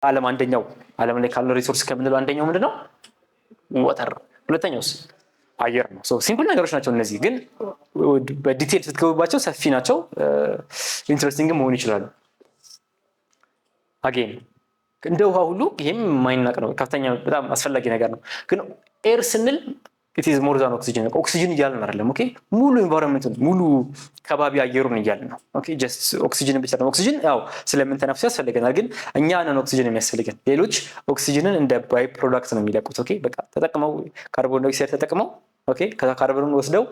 ዓለም ላይ ካለው ሪሶርስ ከምንለው አንደኛው ምንድነው? ዋተር። ሁለተኛውስ አየር ነው። ሲምፕል ነገሮች ናቸው እነዚህ፣ ግን በዲቴል ስትገቡባቸው ሰፊ ናቸው፣ ኢንትረስቲንግ መሆን ይችላሉ። አጌን እንደ ውሃ ሁሉ ይሄም ማይናቅ ነው፣ ከፍተኛ በጣም አስፈላጊ ነገር ነው። ግን ኤር ስንል it is more than oxygen ኦክሲጅን እያልን አይደለም። ኦኬ ሙሉ ኤንቫይሮንመንቱን ሙሉ ከባቢ አየሩን እያልን ነው። ኦኬ ጀስት ኦክሲጅን ብቻ ነው። ኦክሲጅን ያው ስለምንተነፍስ ያስፈልገናል፣ ግን እኛ ነን ኦክሲጅን የሚያስፈልገን። ሌሎች ኦክሲጅንን እንደ ባይ ፕሮዳክት ነው የሚለቁት። ኦኬ በቃ ተጠቅመው ካርቦን ዳይኦክሳይድ ተጠቅመው ኦኬ ከዛ ካርቦኑን ወስደው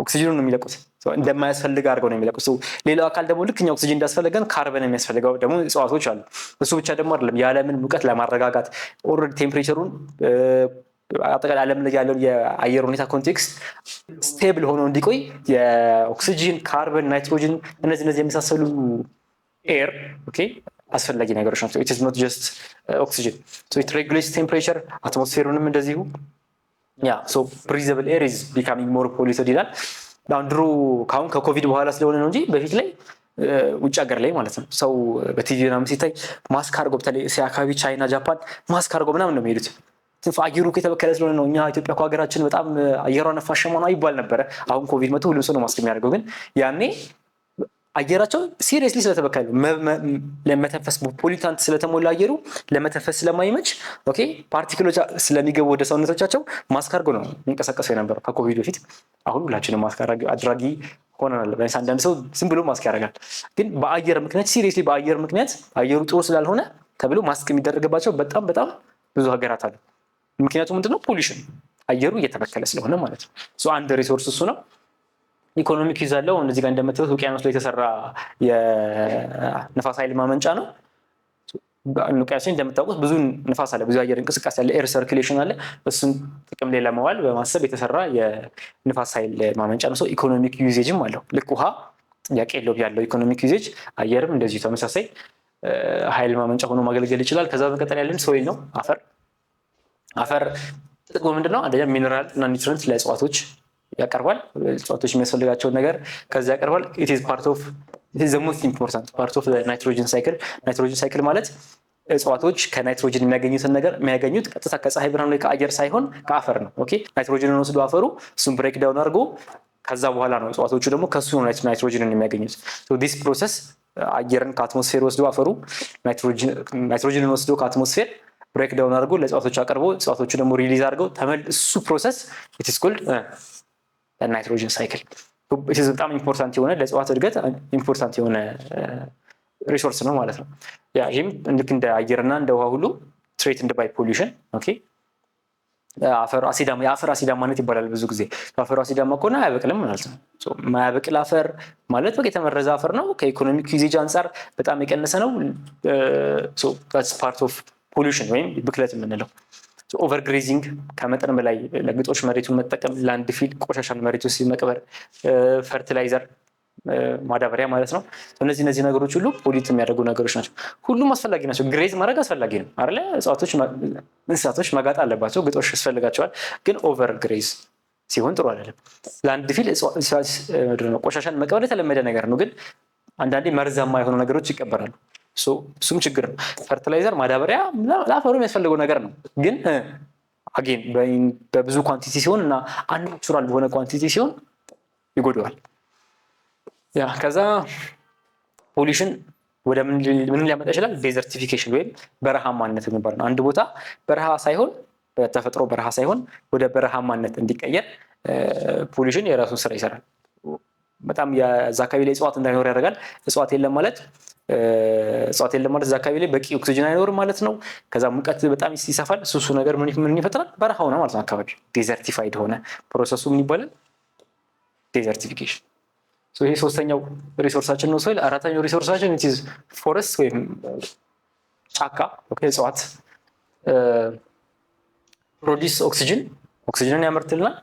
ኦክሲጅኑን ነው የሚለቁት። እንደማያስፈልግ አድርገው ነው የሚለቁት። ሌላው አካል ደግሞ ልክ እኛ ኦክሲጅን እንዳስፈልገን ካርበን የሚያስፈልገው ደግሞ እጽዋቶች አሉ። እሱ ብቻ ደግሞ አይደለም፣ የዓለምን ሙቀት ለማረጋጋት ኦልሬዲ ቴምፕሬቸሩን አጠቃላይ ዓለም ላይ ያለው የአየር ሁኔታ ኮንቴክስት ስቴብል ሆኖ እንዲቆይ የኦክሲጅን፣ ካርበን፣ ናይትሮጅን እነዚህ የመሳሰሉ ኤር ኦኬ አስፈላጊ ነገሮች ናቸው። it is not just oxygen, so it regulates temperature አትሞስፌሩንም እንደዚሁ so breathable air is becoming more polluted ይላል። ድሮ ካሁን ከኮቪድ በኋላ ስለሆነ ነው እንጂ በፊት ላይ ውጭ ሀገር ላይ ማለት ነው ሰው በቲቪ ምናምን ሲታይ ማስክ አድርጎ በተለይ አካባቢ ቻይና፣ ጃፓን ማስክ አድርጎ ምናምን ነው የሚሄዱት። አየሩ ከተበከለ ስለሆነ ነው። እኛ ኢትዮጵያ ሀገራችን በጣም አየሯ ነፋሻማ ነው ይባል ነበረ። አሁን ኮቪድ መጥቶ ሁሉም ሰው ነው ማስክ የሚያደርገው። ግን ያኔ አየራቸው ሲሪየስሊ ስለተበከለ ለመተንፈስ ፖሊታንት ስለተሞላ አየሩ ለመተንፈስ ስለማይመች ኦኬ ፓርቲክሎች ስለሚገቡ ወደ ሰውነቶቻቸው ማስክ አድርጎ ነው የሚንቀሳቀሱ የነበረው ከኮቪድ በፊት። አሁን ሁላችንም ማስክ አድራጊ ሆነናል። አንዳንድ ሰው ዝም ብሎ ማስክ ያደርጋል። ግን በአየር ምክንያት ሲሪየስሊ በአየር ምክንያት አየሩ ጥሩ ስላልሆነ ተብሎ ማስክ የሚደረግባቸው በጣም ብዙ ሀገራት አሉ። ምክንያቱም ምንድነው? ፖሊሽን አየሩ እየተበከለ ስለሆነ ማለት ነው። አንድ ሪሶርስ እሱ ነው። ኢኮኖሚክ ይዛለው እዚህ ጋር እንደምታዩት ውቅያኖስ ላይ የተሰራ የንፋስ ኃይል ማመንጫ ነው። ውቅያኖስ እንደምታውቁት ብዙ ንፋስ አለ፣ ብዙ አየር እንቅስቃሴ አለ፣ ኤር ሰርኩሌሽን አለ። እሱን ጥቅም ላይ ለማዋል በማሰብ የተሰራ የንፋስ ኃይል ማመንጫ ነው። ኢኮኖሚክ ዩዜጅም አለው። ልክ ውሃ ጥያቄ የለውም ያለው ኢኮኖሚክ ዩዜጅ፣ አየርም እንደዚሁ ተመሳሳይ ኃይል ማመንጫ ሆኖ ማገልገል ይችላል። ከዛ በመቀጠል ያለን ሶይል ነው፣ አፈር ጥቅሙ ምንድነው? አንደኛ ሚነራል እና ኒውትሪየንት ለእጽዋቶች ያቀርባል። እጽዋቶች የሚያስፈልጋቸውን ነገር ከዛ ያቀርባል። it is the most important part of the nitrogen cycle። ናይትሮጅን ሳይክል ማለት እጽዋቶች ከናይትሮጅን የሚያገኙትን ነገር የሚያገኙት ቀጥታ ከፀሐይ ብርሃን ላይ ከአየር ሳይሆን ከአፈር ነው። ኦኬ ናይትሮጅንን ወስዶ አፈሩ እሱን ብሬክ ዳውን አድርጎ ከዛ በኋላ ነው እጽዋቶቹ ደግሞ ከሱ ነው ናይትሮጅንን የሚያገኙት። this process አየርን ከአትሞስፌር ወስዶ አፈሩ ናይትሮጅንን ወስዶ ከአትሞስፌር ብሬክ ዳውን አድርጎ ለእጽዋቶች አቀርቦ እጽዋቶቹ ደግሞ ሪሊዝ አድርገው እሱ ፕሮሰስ it is called ናይትሮጅን ሳይክል። በጣም ኢምፖርታንት የሆነ ለእጽዋት እድገት ኢምፖርታንት የሆነ ሪሶርስ ነው ማለት ነው። ይህም ልክ እንደ አየርና እንደ ውሃ ሁሉ ትሬትንድ ባይ ፖሊሽን ኦኬ። የአፈር አሲዳማነት ይባላል ብዙ ጊዜ። አፈሩ አሲዳማ ከሆነ አያበቅልም ማለት ነው። ማያበቅል አፈር ማለት በቃ የተመረዘ አፈር ነው። ከኢኮኖሚክ ዩዜጅ አንጻር በጣም የቀነሰ ነው። ፓርት ኦፍ ፖሊሽን ወይም ብክለት የምንለው። ኦቨርግሬዚንግ ከመጠን በላይ ለግጦሽ መሬቱን መጠቀም፣ ላንድ ፊል ቆሻሻን መሬቱ ውስጥ መቅበር፣ ፈርቲላይዘር ማዳበሪያ ማለት ነው። እነዚህ ነገሮች ሁሉ ፖሊት የሚያደርጉ ነገሮች ናቸው። ሁሉም አስፈላጊ ናቸው። ግሬዝ ማድረግ አስፈላጊ ነው አይደለ? እንስሳቶች መጋጥ አለባቸው፣ ግጦሽ ያስፈልጋቸዋል። ግን ኦቨር ግሬዝ ሲሆን ጥሩ አይደለም። ላንድ ፊል ቆሻሻን መቅበር የተለመደ ነገር ነው። ግን አንዳንዴ መርዛማ የሆኑ ነገሮች ይቀበራሉ። እሱም ችግር ነው። ፈርቲላይዘር ማዳበሪያ ለአፈሩ የሚያስፈልገው ነገር ነው። ግን አጌን በብዙ ኳንቲቲ ሲሆን እና አንናቹራል በሆነ ኳንቲቲ ሲሆን ይጎዳዋል። ከዛ ፖሊሽን ወደ ምን ሊያመጣ ይችላል? ዴዘርቲፊኬሽን ወይም በረሃማነት የሚባል ነው። አንድ ቦታ በረሃ ሳይሆን በተፈጥሮ በረሃ ሳይሆን ወደ በረሃማነት እንዲቀየር ፖሊሽን የራሱን ስራ ይሰራል። በጣም የዛ አካባቢ ላይ እጽዋት እንዳይኖር ያደርጋል። እጽዋት የለም ማለት እዛ አካባቢ ላይ በቂ ኦክሲጅን አይኖርም ማለት ነው። ከዛ ሙቀት በጣም ይሰፋል። እሱ ነገር ምን ይፈጥራል? በረሃ ሆነ ማለት ነው። አካባቢ ዴዘርቲፋይድ ሆነ። ፕሮሰሱ ምን ይባላል? ዴዘርቲፊኬሽን። ይሄ ሶስተኛው ሪሶርሳችን ነው ሶይል። አራተኛው ሪሶርሳችን ኢዝ ፎረስት ወይም ጫካ። እጽዋት ፕሮዲስ ኦክሲጅንን ያመርትልናል።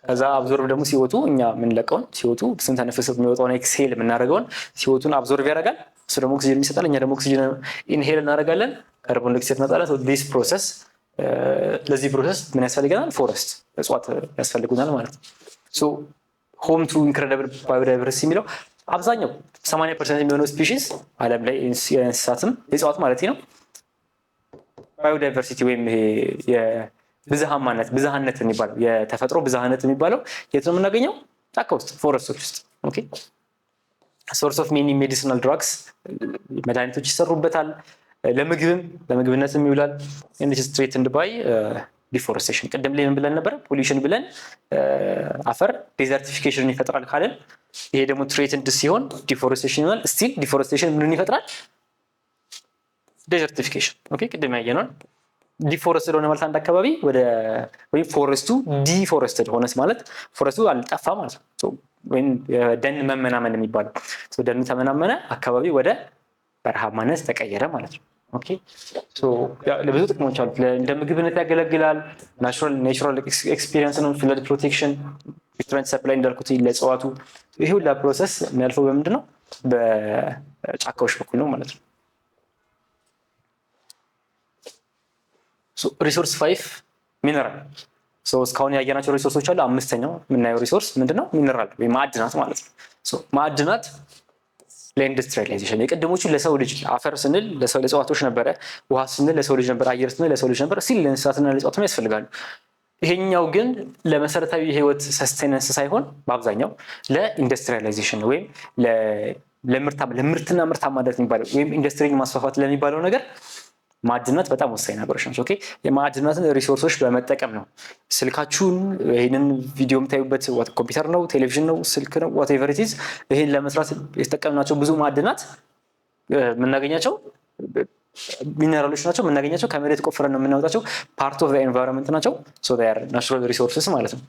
ከዛ አብዞርብ ደግሞ ሲወጡ እኛ የምንለቀውን ሲወጡ ስንተነፍስ የሚወጣውን ኤክስሄል የምናደርገውን ሲወጡን አብዞርብ ያደርጋል። እሱ ደግሞ ኦክሲጅን የሚሰጣል። እኛ ደግሞ ኦክሲጅን ኢንሄል እናደርጋለን። ካርቦን ዳይኦክሳይድ እናጣለን። ዲስ ፕሮሰስ ለዚህ ፕሮሰስ ምን ያስፈልገናል? ፎረስት እጽዋት ያስፈልጉናል ማለት ነው። ሆም ቱ ኢንክሬዲብል ባዮዳይቨርሲቲ የሚለው አብዛኛው 80% የሚሆነው ስፒሺስ ዓለም ላይ የእንስሳትም የእጽዋት ማለት ነው ባዮዳይቨርሲቲ ወይም ብዝሃነት የሚባለው የተፈጥሮ ብዝሃነት የሚባለው የት ነው የምናገኘው? ጫካ ውስጥ ፎረስቶች ውስጥ። ኦኬ ሶርስ ኦፍ ሜኒ ሜዲሲናል ድራግስ መድኃኒቶች ይሰሩበታል። ለምግብነትም ይውላል። ኢንዱስትሪየትድ ባይ ዲፎረስቴሽን። ቅድም ላይ ምን ብለን ነበር? ፖሊሽን ብለን አፈር ዴዘርቲፊኬሽን ይፈጥራል ካለን ይሄ ደግሞ ትሬትንድ ሲሆን ዲፎረስቴሽን ይሆናል። ስቲል ዲፎረስቴሽን ምንን ይፈጥራል? ዴዘርቲፊኬሽን። ኦኬ ቅድም ያየነው ዲፎረስትድ ሆነ ማለት አንድ አካባቢ ወይም ፎረስቱ ዲፎረስትድ ሆነስ ማለት ፎረስቱ አልጠፋ ማለት ነው። ወይም ደን መመናመን የሚባለው ደኑ ተመናመነ፣ አካባቢ ወደ በረሃማነት ተቀየረ ማለት ነው። ኦኬ ለብዙ ጥቅሞች አሉት። እንደ ምግብነት ያገለግላል። ናቹራል ኤክስፒሪየንስ ነው። ፍለድ ፕሮቴክሽን፣ ኒውትሪየንት ሰፕላይ እንዳልኩት ለእጽዋቱ። ይሄ ሁላ ፕሮሰስ የሚያልፈው በምንድን ነው? በጫካዎች በኩል ነው ማለት ነው። ሪሶርስ 5 ሚነራል። እስካሁን ያየናቸው ሪሶርሶች አሉ። አምስተኛው የምናየው ሪሶርስ ምንድነው? ሚነራል ወይም ማዕድናት ማለት ነው። ማዕድናት ለኢንዱስትሪያላይዜሽን የቀደሞቹ ለሰው ልጅ አፈር ስንል ለእጽዋቶች ነበረ፣ ውሃ ስንል ለሰው ልጅ ነበር፣ አየር ስንል ለሰው ልጅ ነበር። ሲል ለእንስሳትና ለእጽዋትም ያስፈልጋሉ። ይሄኛው ግን ለመሰረታዊ የህይወት ሰስቴነንስ ሳይሆን በአብዛኛው ለኢንዱስትሪያላይዜሽን ወይም ለምርትና ምርታማነት የሚባለው ወይም ኢንዱስትሪን ማስፋፋት ለሚባለው ነገር ማዕድናት በጣም ወሳኝ ነገሮች ናቸው። ኦኬ የማዕድናትን ሪሶርሶች በመጠቀም ነው ስልካችሁን፣ ይሄንን ቪዲዮ የምታዩበት ኮምፒውተር ነው፣ ቴሌቪዥን ነው፣ ስልክ ነው፣ ዋትኤቨር ኢት ኢዝ ይሄን ለመስራት የተጠቀምናቸው ብዙ ማዕድናት የምናገኛቸው ሚነራሎች ናቸው። የምናገኛቸው ከመሬት ቆፍረን ነው የምናወጣቸው። ፓርት ኦፍ ኤንቫይሮንመንት ናቸው። ናቹራል ሪሶርስስ ማለት ነው።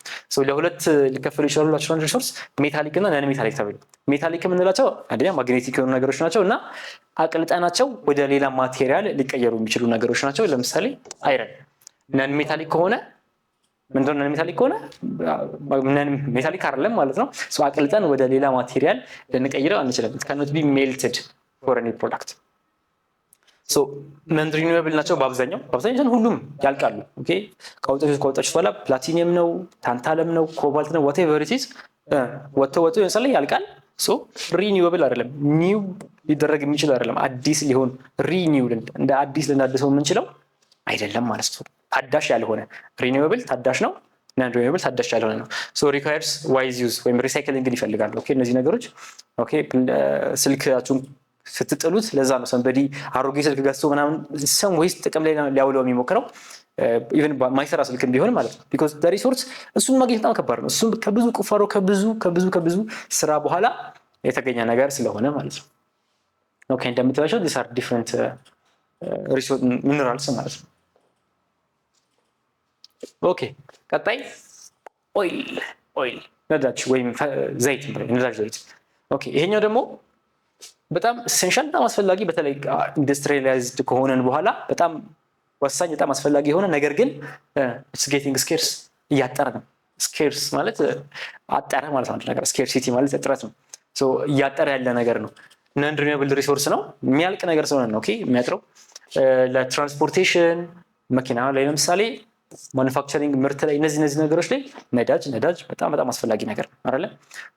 ለሁለት ሊከፈሉ ይችላሉ ናቹራል ሪሶርስ፣ ሜታሊክ እና ነን ሜታሊክ ተብሎ። ሜታሊክ የምንላቸው አንደኛ ማግኔቲክ የሆኑ ነገሮች ናቸው እና አቅልጠናቸው ወደ ሌላ ማቴሪያል ሊቀየሩ የሚችሉ ነገሮች ናቸው። ለምሳሌ አይረን ነን ሜታሊክ ከሆነ ምንድነው? ነን ሜታሊክ ከሆነ ነን ሜታሊክ አይደለም ማለት ነው። አቅልጠን ወደ ሌላ ማቴሪያል ልንቀይረው አንችልም። ኢት ካኖት ቢ ሜልትድ ፎር ኤኒ ፕሮዳክት። ነን ሪኒዌብል ናቸው በአብዛኛው ሁሉም ያልቃሉ። ኦኬ ከወጣች በኋላ ፕላቲኒየም ነው፣ ታንታለም ነው፣ ኮባልት ነው፣ ዋትኤቨር ኢት ኢዝ ወጥቶ ለምሳሌ ያልቃል። ሪኒዌብል አይደለም፣ ኒው ሊደረግ የሚችል አይደለም። አዲስ ሊሆን ሪኒው እንደ አዲስ ልናድሰው የምንችለው አይደለም ማለት ነው። ታዳሽ ያልሆነ ሪኒዌብል ታዳሽ ነው፣ ነን ሪኒዌብል ታዳሽ ያልሆነ ነው። ሪኳየርስ ዋይዝ ዩዝ ወይም ሪሳይክሊንግን ይፈልጋሉ። ኦኬ እነዚህ ነገሮች ኦኬ ስልካችሁን ስትጥሉት ለዛ ነው ሰንበዲ አሮጌ ስልክ ገዝቶ ምናምን ሰም ወይስ ጥቅም ላይ ሊያውለው የሚሞክረው ኢቨን ማይሰራ ስልክም ቢሆን ማለት ነው። ቢኮዝ ሪሶርስ እሱን ማግኘት በጣም ከባድ ነው። እሱም ከብዙ ቁፋሮ ከብዙ ስራ በኋላ የተገኘ ነገር ስለሆነ ማለት ነው። ኦኬ እንደምትላቸው these are different resource minerals ማለት ነው። ኦኬ ቀጣይ ኦይል ነዳጅ ወይም ዘይት ነዳጅ ዘይት። ኦኬ ይሄኛው ደግሞ በጣም ኢሴንሻል በጣም አስፈላጊ በተለይ ኢንዱስትሪያላይዝድ ከሆነን በኋላ በጣም ወሳኝ በጣም አስፈላጊ የሆነ ነገር ግን it's getting scarce እያጠረ ነው። ስኬርስ ማለት አጠረ ማለት ነው። ነገር ስኬርሲቲ ማለት እጥረት ነው። እያጠረ ያለ ነገር ነው። ነን ሪኒዌብል ሪሶርስ ነው፣ የሚያልቅ ነገር ስለሆነ ነው። ኦኬ የሚያጥረው ለትራንስፖርቴሽን መኪና ላይ ለምሳሌ ማኑፋክቸሪንግ ምርት ላይ እነዚህ ነገሮች ላይ ነዳጅ በጣም አስፈላጊ ነገር ነው አይደለ?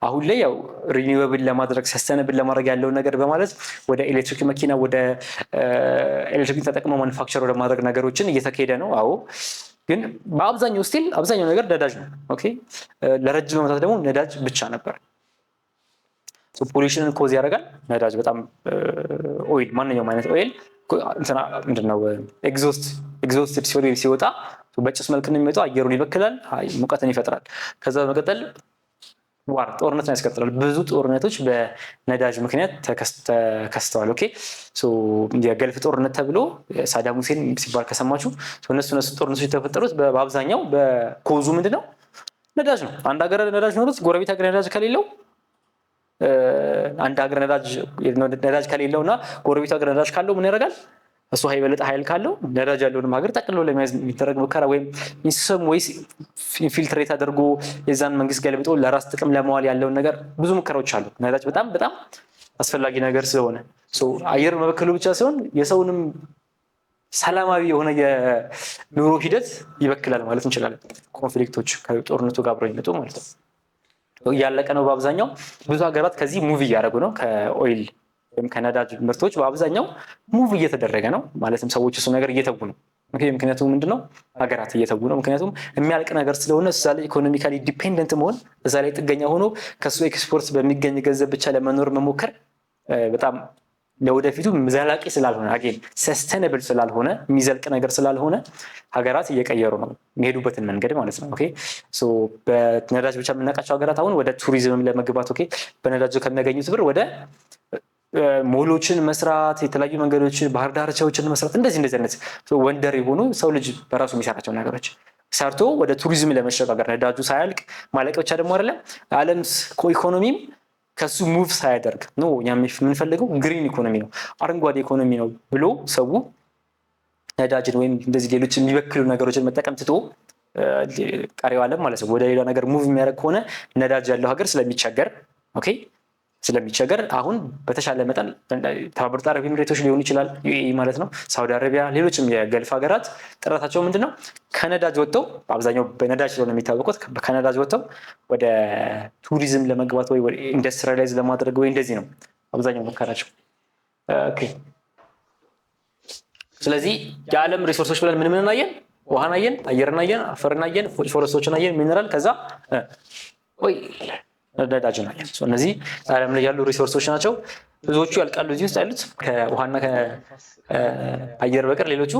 አሁን ላይ ያው ሪኒዌብል ለማድረግ ሰስተነብል ለማድረግ ያለውን ነገር በማለት ወደ ኤሌክትሪክ መኪና ወደ ኤሌክትሪክ ተጠቅመው ማኑፋክቸር ወደ ማድረግ ነገሮችን እየተካሄደ ነው። አዎ ግን በአብዛኛው ስቲል አብዛኛው ነገር ነዳጅ ነው። ኦኬ ለረጅም ዓመታት ደግሞ ነዳጅ ብቻ ነበር። ፖሊሽንን ኮዝ ያደርጋል ነዳጅ በጣም ኦይል ማንኛውም አይነት ኦይል ምንድነው ኤግዞስት ሲወጣ በጭስ መልክ ነው የሚወጣው። አየሩን ይበክላል፣ ሙቀትን ይፈጥራል። ከዛ በመቀጠል ጦርነትን ያስከትላል። ብዙ ጦርነቶች በነዳጅ ምክንያት ተከስተዋል። ኦኬ የገልፍ ጦርነት ተብሎ ሳዳም ሁሴን ሲባል ከሰማችሁ እነሱ ጦርነቶች የተፈጠሩት በአብዛኛው በኮዙ ምንድነው? ነዳጅ ነው። አንድ ሀገር ነዳጅ ኖሮት ጎረቤት ሀገር ነዳጅ ከሌለው አንድ ሀገር ነዳጅ ከሌለውና ጎረቤት ሀገር ነዳጅ ካለው ምን ያደርጋል? እሱ የበለጠ ኃይል ካለው ነዳጅ ያለውንም ሀገር ጠቅልሎ ለመያዝ የሚደረግ ሙከራ ወይም ኢንሰም ወይስ ኢንፊልትሬት አድርጎ የዛን መንግስት ገልብጦ ለራስ ጥቅም ለማዋል ያለውን ነገር ብዙ ሙከራዎች አሉ። ነዳጅ በጣም አስፈላጊ ነገር ስለሆነ አየር መበከሉ ብቻ ሳይሆን የሰውንም ሰላማዊ የሆነ የኑሮ ሂደት ይበክላል ማለት እንችላለን። ኮንፍሊክቶች ከጦርነቱ ጋር አብረው ይመጡ ማለት ነው። እያለቀ ነው በአብዛኛው። ብዙ ሀገራት ከዚህ ሙቭ እያደረጉ ነው ከኦይል ወይም ከነዳጅ ምርቶች በአብዛኛው ሙቭ እየተደረገ ነው። ማለትም ሰዎች እሱ ነገር እየተጉ ነው። ምክንያቱም ምንድነው ሀገራት እየተጉ ነው። ምክንያቱም የሚያልቅ ነገር ስለሆነ እዛ ላይ ኢኮኖሚካሊ ዲፔንደንት መሆን እዛ ላይ ጥገኛ ሆኖ ከሱ ኤክስፖርት በሚገኝ ገንዘብ ብቻ ለመኖር መሞከር በጣም ለወደፊቱ ዘላቂ ስላልሆነ አጌን ሰስተነብል ስላልሆነ የሚዘልቅ ነገር ስላልሆነ ሀገራት እየቀየሩ ነው የሚሄዱበትን መንገድ ማለት ነው። ኦኬ ሶ በነዳጅ ብቻ የምናውቃቸው ሀገራት አሁን ወደ ቱሪዝም ለመግባት ኦኬ በነዳጅ ከሚያገኙት ብር ወደ ሞሎችን መስራት፣ የተለያዩ መንገዶችን፣ ባህር ዳርቻዎችን መስራት እንደዚህ አይነት ወንደር የሆኑ ሰው ልጅ በራሱ የሚሰራቸው ነገሮች ሰርቶ ወደ ቱሪዝም ለመሸጋገር ነዳጁ ሳያልቅ ማለቅ ብቻ ደግሞ አይደለም ዓለም ኢኮኖሚም ከሱ ሙቭ ሳያደርግ ነው የምንፈልገው ግሪን ኢኮኖሚ ነው አረንጓዴ ኢኮኖሚ ነው ብሎ ሰው ነዳጅን ወይም እንደዚህ ሌሎች የሚበክሉ ነገሮችን መጠቀም ትቶ ቀሪው ዓለም ማለት ነው ወደ ሌላ ነገር ሙቭ የሚያደርግ ከሆነ ነዳጅ ያለው ሀገር ስለሚቸገር ኦኬ ስለሚቸገር አሁን በተሻለ መጠን ተባበሩት አረብ ኤሚሬቶች ሊሆን ይችላል ዩኤኢ ማለት ነው ሳውዲ አረቢያ ሌሎችም የገልፍ ሀገራት ጥረታቸው ምንድነው ከነዳጅ ወጥተው በአብዛኛው በነዳጅ ስለሆነ የሚታወቁት ከነዳጅ ወጥተው ወደ ቱሪዝም ለመግባት ወይ ኢንዱስትሪያላይዝ ለማድረግ ወይ እንደዚህ ነው አብዛኛው ሙከራቸው። ኦኬ ስለዚህ የዓለም ሪሶርሶች ብለን ምን አየን? ውሃን አየን፣ አየርን አየን፣ አፈርን አየን፣ ፎረስቶችን አየን፣ ሚነራል ከዛ ወይ ነዳጅ ነው ያለው። እነዚህ ዓለም ላይ ያሉ ሪሶርሶች ናቸው። ብዙዎቹ ያልቃሉ እዚህ ውስጥ ያሉት ከውሃና ከአየር በቀር ሌሎቹ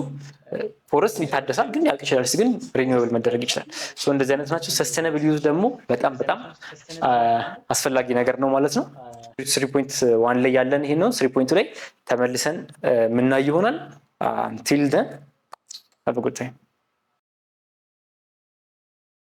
ፎረስት ይታደሳል ግን ያልቅ ይችላል ግን ሪኒዌብል መደረግ ይችላል። እንደዚህ አይነት ናቸው። ሰስቴናብል ዩዝ ደግሞ በጣም አስፈላጊ ነገር ነው ማለት ነው። 3.1 ላይ ያለን ይሄ ነው። 3.2 ላይ ተመልሰን ምናይ ይሆናል። until then have a good time